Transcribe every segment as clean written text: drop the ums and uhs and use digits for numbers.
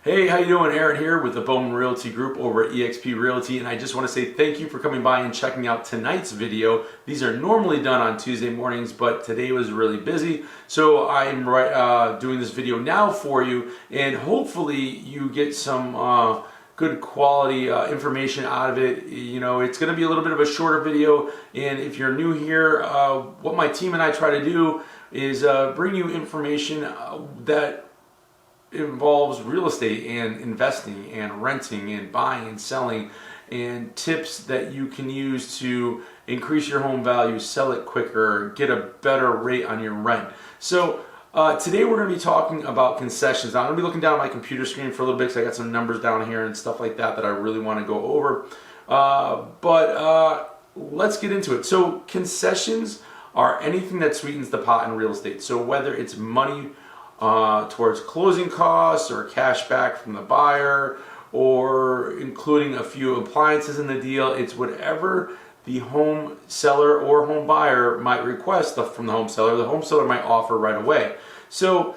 Hey, how you doing? Aaron here with the Bowman Realty Group over at eXp Realty, and I just want to say thank you for coming by and checking out tonight's video. These are normally done on Tuesday mornings, but today was really busy, so I'm doing this video now for you, and hopefully you get some good quality information out of it. You know, it's going to be a little bit of a shorter video, and if you're new here, what my team and I try to do is bring you information that involves real estate and investing and renting and buying and selling, and tips that you can use to increase your home value, sell it quicker, get a better rate on your rent. So today we're going to be talking about concessions. Now, I'm going to be looking down at my computer screen for a little bit because I got some numbers down here and stuff like that I really want to go over. But let's get into it. So concessions are anything that sweetens the pot in real estate. So whether it's money towards closing costs or cash back from the buyer, or including a few appliances in the deal, it's whatever the home seller or home buyer might request from the home seller might offer right away. So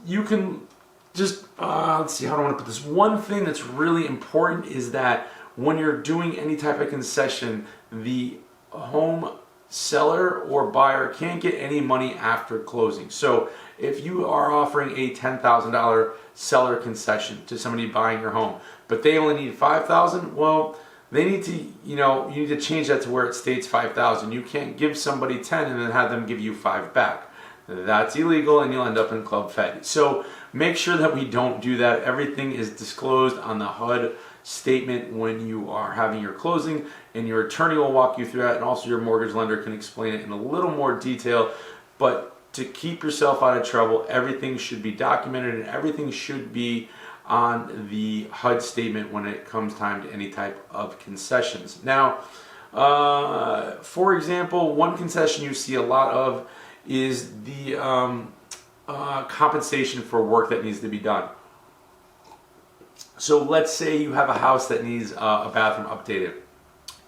you can just, let's see, how do I want to put this? One thing that's really important is that when you're doing any type of concession, the home seller or buyer can't get any money after closing. So if you are offering a $10,000 seller concession to somebody buying your home, but they only need $5,000, well, they need to, you need to change that to where it states $5,000. You can't give somebody 10 and then have them give you 5 back. That's illegal, and you'll end up in Club Fed. So make sure that we don't do that. Everything is disclosed on the HUD statement when you are having your closing, and your attorney will walk you through that, and also your mortgage lender can explain it in a little more detail. But to keep yourself out of trouble, everything should be documented and everything should be on the HUD statement when it comes time to any type of concessions. Now, for example, one concession you see a lot of is the compensation for work that needs to be done. So let's say you have a house that needs a bathroom updated.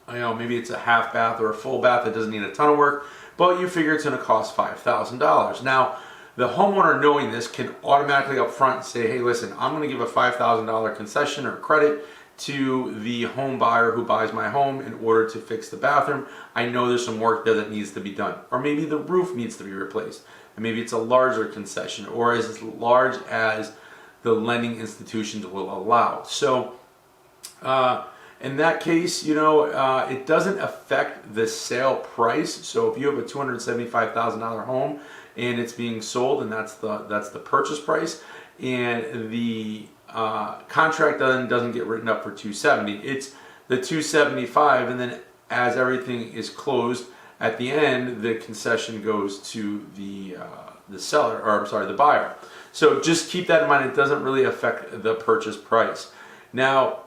Maybe it's a half bath or a full bath that doesn't need a ton of work, but you figure it's going to cost $5,000. Now, the homeowner, knowing this, can automatically up front say, hey, listen, I'm going to give a $5,000 concession or credit to the home buyer who buys my home in order to fix the bathroom. I know there's some work there that needs to be done. Or maybe the roof needs to be replaced. And maybe it's a larger concession, or as large as the lending institutions will allow. So in that case, it doesn't affect the sale price. So if you have a $275,000 home and it's being sold, and that's the purchase price, and the contract doesn't get written up for $270, it's the $275, and then as everything is closed at the end, the concession goes to the seller, or I'm sorry, the buyer. So just keep that in mind. It doesn't really affect the purchase price. Now,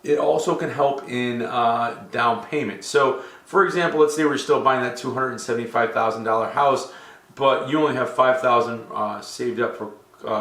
it also can help in down payment. So, for example, let's say we're still buying that $275,000 house, but you only have $5,000 saved up for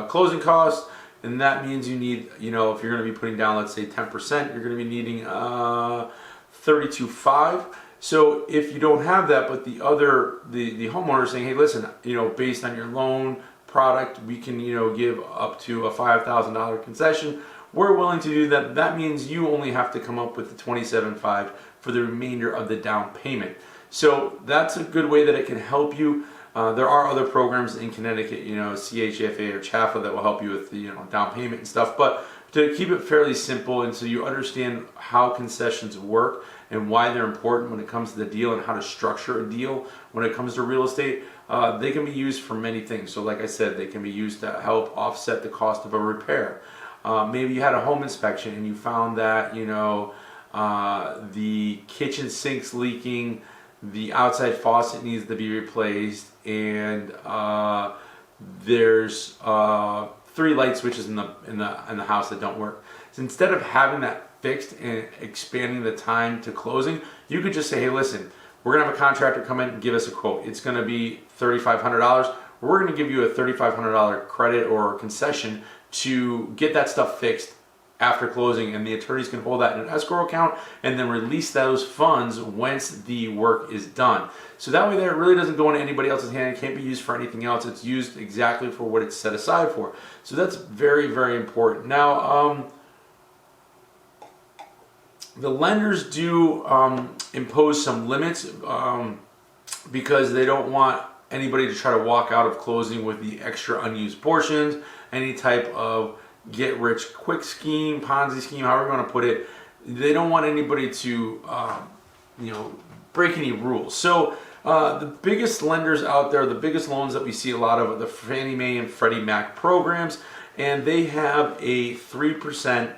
closing costs, and that means you need, if you're going to be putting down, let's say 10%, you're going to be needing $32,500. So if you don't have that, but the homeowner is saying, hey, listen, based on your loan product, we can, give up to a $5,000 concession. We're willing to do that. That means you only have to come up with the $27,500 for the remainder of the down payment. So that's a good way that it can help you. There are other programs in Connecticut, CHFA or CHAFA, that will help you with the down payment and stuff. But to keep it fairly simple, and so you understand how concessions work and why they're important when it comes to the deal and how to structure a deal when it comes to real estate, they can be used for many things. So like I said, they can be used to help offset the cost of a repair. Maybe you had a home inspection and you found that the kitchen sink's leaking, the outside faucet needs to be replaced, and there's 3 light switches in the house that don't work. So instead of having that fixed and expanding the time to closing, you could just say, hey, listen, we're gonna have a contractor come in and give us a quote. It's gonna be $3,500. We're gonna give you a $3,500 credit or concession to get that stuff fixed after closing, and the attorneys can hold that in an escrow account and then release those funds once the work is done. So that way there, it really doesn't go into anybody else's hand. It can't be used for anything else. It's used exactly for what it's set aside for. So that's very, very important. Now, the lenders do impose some limits because they don't want anybody to try to walk out of closing with the extra unused portions, any type of get-rich-quick scheme, Ponzi scheme, however you want to put it. They don't want anybody to, break any rules. So the biggest lenders out there, the biggest loans that we see a lot of are the Fannie Mae and Freddie Mac programs, and they have a 3%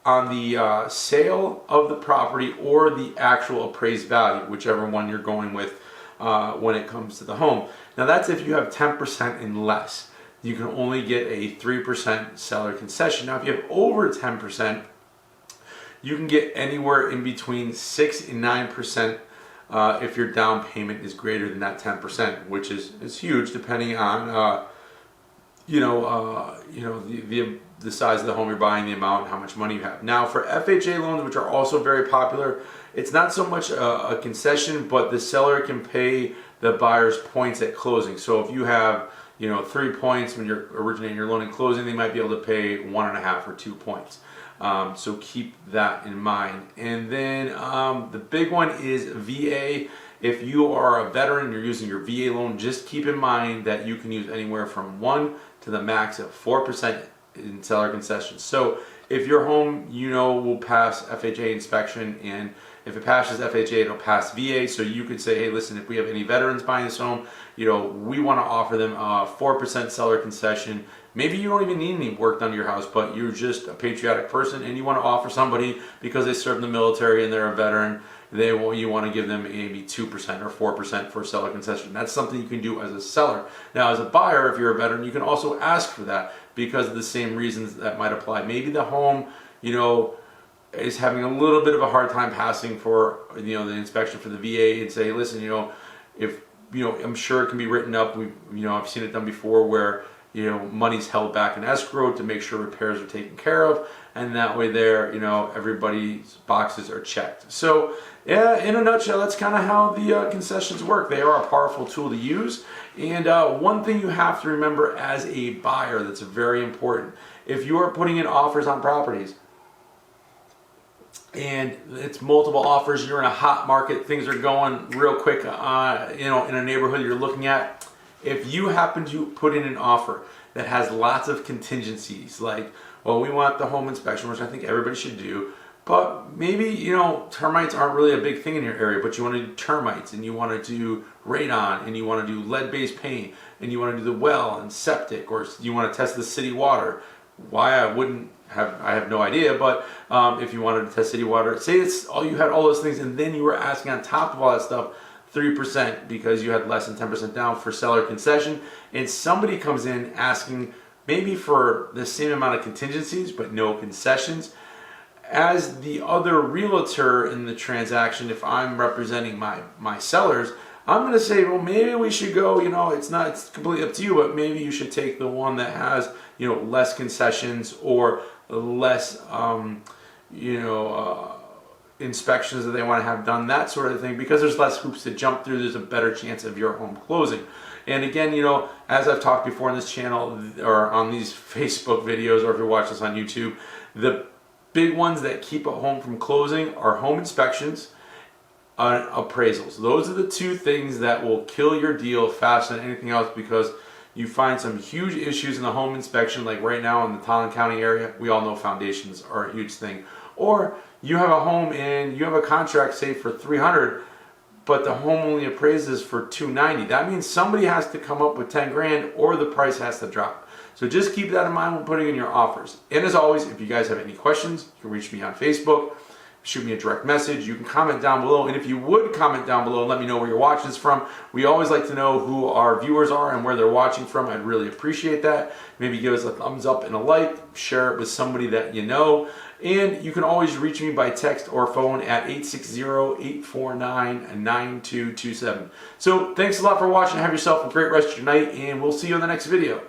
on the sale of the property or the actual appraised value, whichever one you're going with when it comes to the home. Now that's if you have 10% and less. You can only get a 3% seller concession. Now if you have over 10%, you can get anywhere in between 6 and 9% if your down payment is greater than that 10%, which is huge depending on the size of the home you're buying, the amount, and how much money you have. Now for FHA loans, which are also very popular, it's not so much a concession, but the seller can pay the buyer's points at closing. So if you have 3 points when you're originating your loan and closing, they might be able to pay 1.5 or 2 points. So keep that in mind. And then the big one is VA. If you are a veteran and you're using your VA loan, just keep in mind that you can use anywhere from 1 to the max of 4% in seller concessions. So if your home, will pass FHA inspection, and if it passes FHA, it'll pass VA. So you could say, hey, listen, if we have any veterans buying this home, we want to offer them a 4% seller concession. Maybe you don't even need any work done to your house, but you're just a patriotic person and you want to offer somebody because they served in the military and they're a veteran, you want to give them maybe 2% or 4% for a seller concession. That's something you can do as a seller. Now, as a buyer, if you're a veteran, you can also ask for that because of the same reasons that might apply. Maybe the home, is having a little bit of a hard time passing for, the inspection for the VA, and say, listen, if, I'm sure it can be written up. I've seen it done before where, money's held back in escrow to make sure repairs are taken care of, and that way there, everybody's boxes are checked. So yeah, in a nutshell, that's kind of how the concessions work. They are a powerful tool to use. And one thing you have to remember as a buyer that's very important, if you are putting in offers on properties and it's multiple offers, you're in a hot market, things are going real quick, in a neighborhood you're looking at, if you happen to put in an offer that has lots of contingencies, like, well, we want the home inspection, which I think everybody should do, but maybe, termites aren't really a big thing in your area, but you want to do termites, and you want to do radon, and you want to do lead-based paint, and you want to do the well and septic, or you want to test the city water. Why I wouldn't have, I have no idea, but if you wanted to test city water, say it's all, you had all those things, and then you were asking on top of all that stuff 3% because you had less than 10% down for seller concession, and somebody comes in asking maybe for the same amount of contingencies but no concessions. As the other realtor in the transaction, if I'm representing my sellers, I'm going to say, well, maybe we should go, it's completely up to you, but maybe you should take the one that has, less concessions or less, inspections that they want to have done, that sort of thing, because there's less hoops to jump through. There's a better chance of your home closing. And again, as I've talked before in this channel or on these Facebook videos, or if you're watching this on YouTube, the big ones that keep a home from closing are home inspections, appraisals. Those are the two things that will kill your deal faster than anything else, because you find some huge issues in the home inspection, like right now in the Talon County area. We all know foundations are a huge thing. Or you have a home and you have a contract, say, for $300, but the home only appraises for $290. That means somebody has to come up with 10 grand or the price has to drop. So just keep that in mind when putting in your offers. And as always, if you guys have any questions, you can reach me on Facebook, shoot me a direct message. You can comment down below. And if you would comment down below and let me know where you're watching this from, we always like to know who our viewers are and where they're watching from. I'd really appreciate that. Maybe give us a thumbs up and a like, share it with somebody that you know. And you can always reach me by text or phone at 860-849-9227. So thanks a lot for watching. Have yourself a great rest of your night, and we'll see you in the next video.